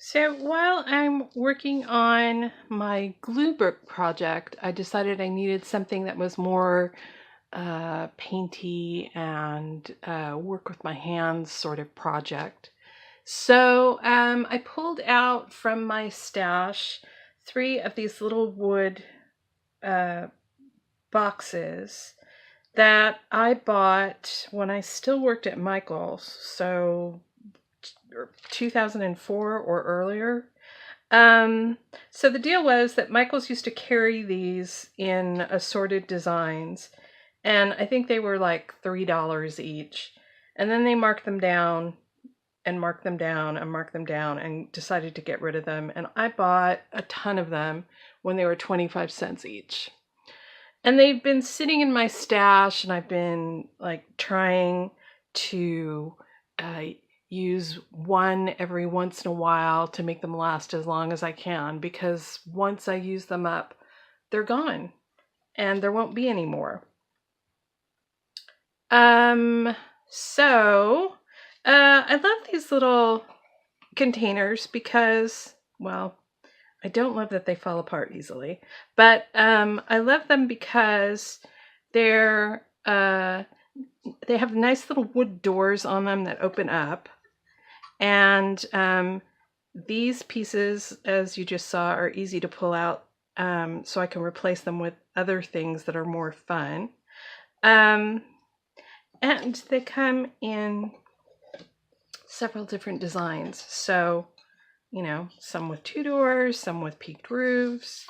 So while I'm working on my glue book project, I decided I needed something that was more painty and work with my hands sort of project. So I pulled out from my stash 3 of these little wood uh, boxes that I bought when I still worked at Michael's, so 2004 or earlier. So the deal was that Michaels used to carry these in assorted designs, and I think they were like $3 each. And then they marked them down and marked them down and marked them down and decided to get rid of them. And I bought a ton of them when they were 25 cents each. And they've been sitting in my stash, and I've been like trying to uh, use one every once in a while to make them last as long as I can, because once I use them up, they're gone and there won't be any more. So I love these little containers because, well, I don't love that they fall apart easily, but I love them because they're they have nice little wood doors on them that open up, and these pieces, as you just saw, are easy to pull out, so I can replace them with other things that are more fun. And they come in several different designs. So, you know, some with 2 doors, some with peaked roofs,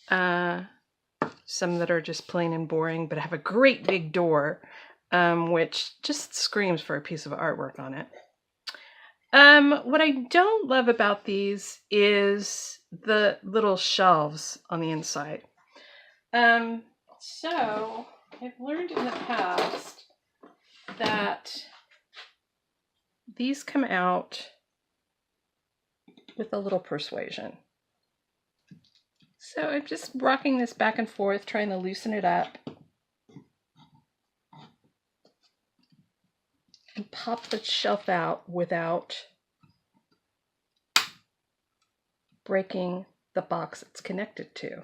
some that are just plain and boring but have a great big door, which just screams for a piece of artwork on it. What I don't love about these is the little shelves on the inside. So I've learned in the past that these come out with a little persuasion. So I'm just rocking this back and forth, trying to loosen it up and pop the shelf out without breaking the box it's connected to.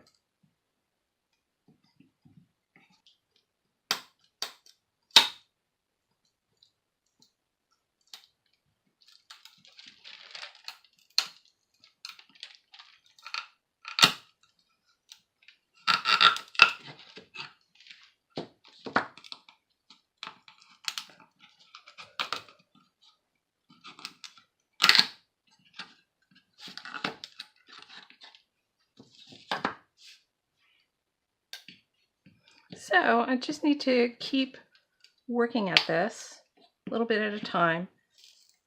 So I just need to keep working at this a little bit at a time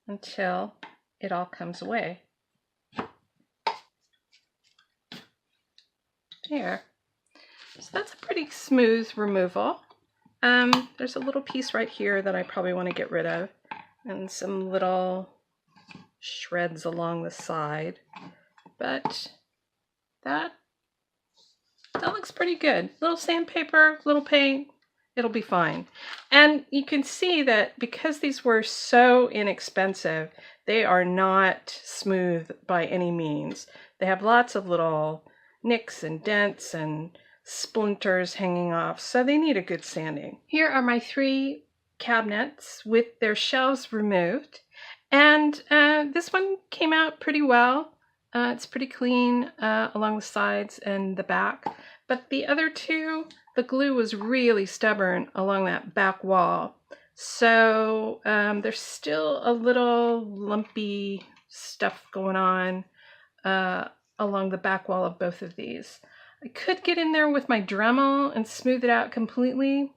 until it all comes away. There. So that's a pretty smooth removal. There's a little piece right here that I probably want to get rid of, and some little shreds along the side, but that looks pretty good. Little sandpaper, little paint, it'll be fine. And you can see that because these were so inexpensive, they are not smooth by any means. They have lots of little nicks and dents and splinters hanging off, so they need a good sanding. Here are my 3 cabinets with their shelves removed, and this one came out pretty well. It's pretty clean along the sides and the back, but the other 2, the glue was really stubborn along that back wall, so there's still a little lumpy stuff going on along the back wall of both of these. I could get in there with my Dremel and smooth it out completely,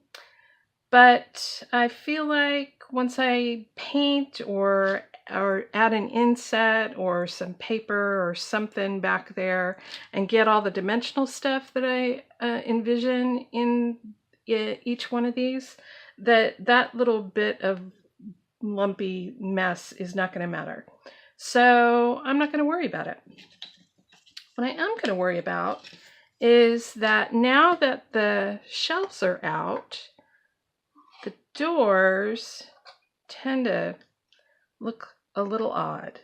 but I feel like once I paint or add an inset or some paper or something back there and get all the dimensional stuff that I envision in each one of these, that little bit of lumpy mess is not going to matter. So I'm not going to worry about it. What I am going to worry about is that now that the shelves are out, the doors tend to look a little odd.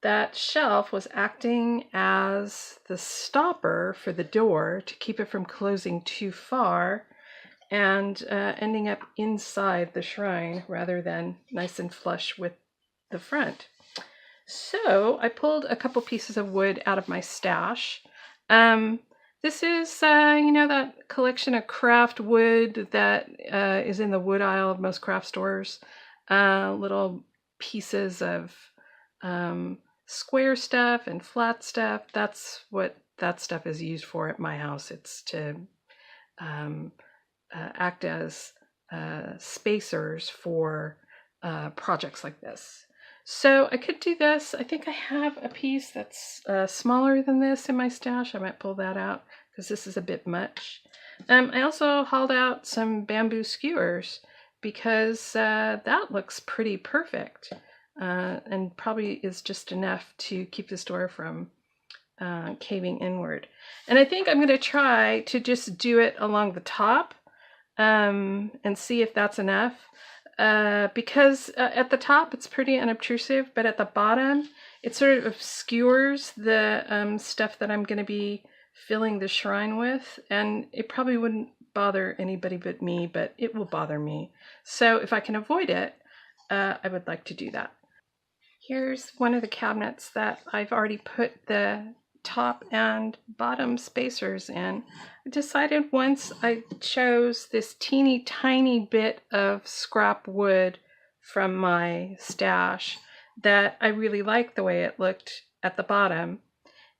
that shelf was acting as the stopper for the door to keep it from closing too far and ending up inside the shrine rather than nice and flush with the front. So I pulled a couple pieces of wood out of my stash. This is, that collection of craft wood that is in the wood aisle of most craft stores. Little pieces of square stuff and flat stuff. That's what that stuff is used for at my house. It's to act as spacers for projects like this. So I could do this. I think I have a piece that's smaller than this in my stash. I might pull that out because this is a bit much. I also hauled out some bamboo skewers because that looks pretty perfect and probably is just enough to keep this door from caving inward. And I think I'm going to try to just do it along the top and see if that's enough. Because at the top it's pretty unobtrusive, but at the bottom it sort of obscures the stuff that I'm going to be filling the shrine with, and it probably wouldn't bother anybody but me, but it will bother me. So if I can avoid it, I would like to do that. Here's one of the cabinets that I've already put the top and bottom spacers in. I decided once I chose this teeny tiny bit of scrap wood from my stash that I really liked the way it looked at the bottom,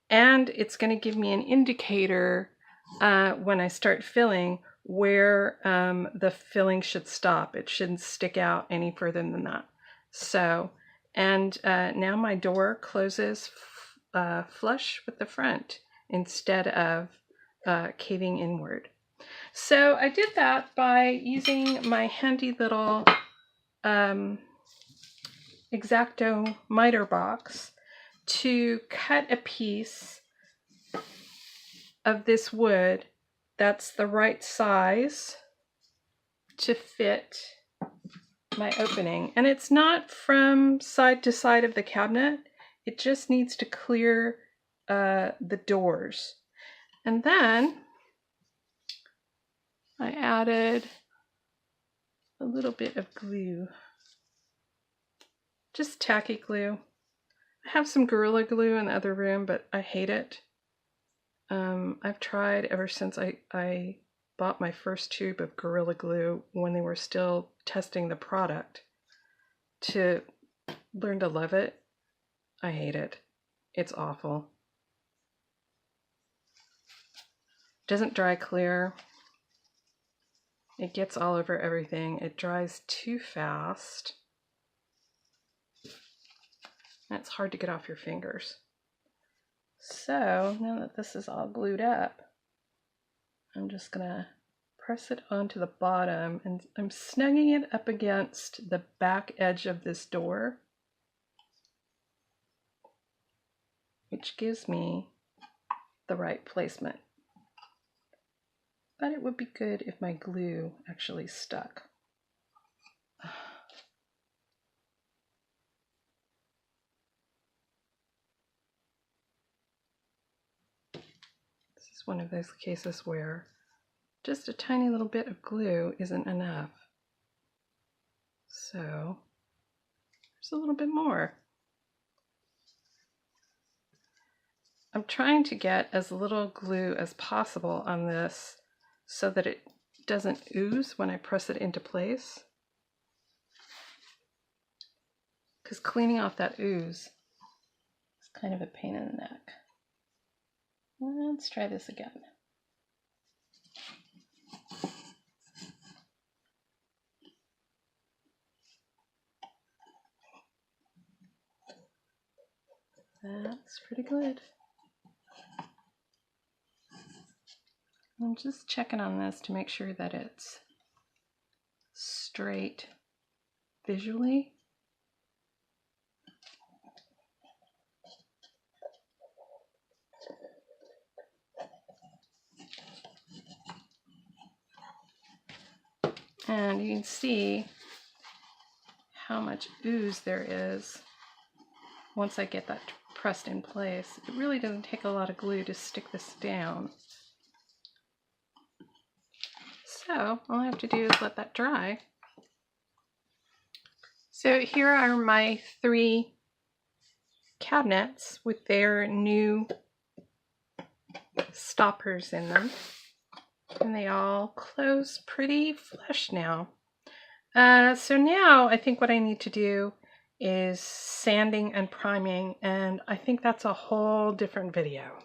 and it's going to give me an indicator when I start filling where the filling should stop. It shouldn't stick out any further than that. So, and now my door closes flush with the front instead of caving inward. So I did that by using my handy little X-Acto miter box to cut a piece of this wood that's the right size to fit my opening. And it's not from side to side of the cabinet. It just needs to clear the doors. And then I added a little bit of glue. Just tacky glue. I have some Gorilla Glue in the other room, but I hate it. I've tried ever since I bought my first tube of Gorilla Glue when they were still testing the product to learn to love it. I hate it. It's awful. Doesn't dry clear. It gets all over everything. It dries too fast. And it's hard to get off your fingers. So now that this is all glued up, I'm just gonna press it onto the bottom, and I'm snugging it up against the back edge of this door, which gives me the right placement. But it would be good if my glue actually stuck. This is one of those cases where just a tiny little bit of glue isn't enough. So there's a little bit more. I'm trying to get as little glue as possible on this so that it doesn't ooze when I press it into place. Because cleaning off that ooze is kind of a pain in the neck. Let's try this again. That's pretty good. I'm just checking on this to make sure that it's straight visually. And you can see how much ooze there is once I get that pressed in place. It really doesn't take a lot of glue to stick this down. So all I have to do is let that dry. So here are my 3 cabinets with their new stoppers in them. And they all close pretty flush now. So now I think what I need to do is sanding and priming, and I think that's a whole different video.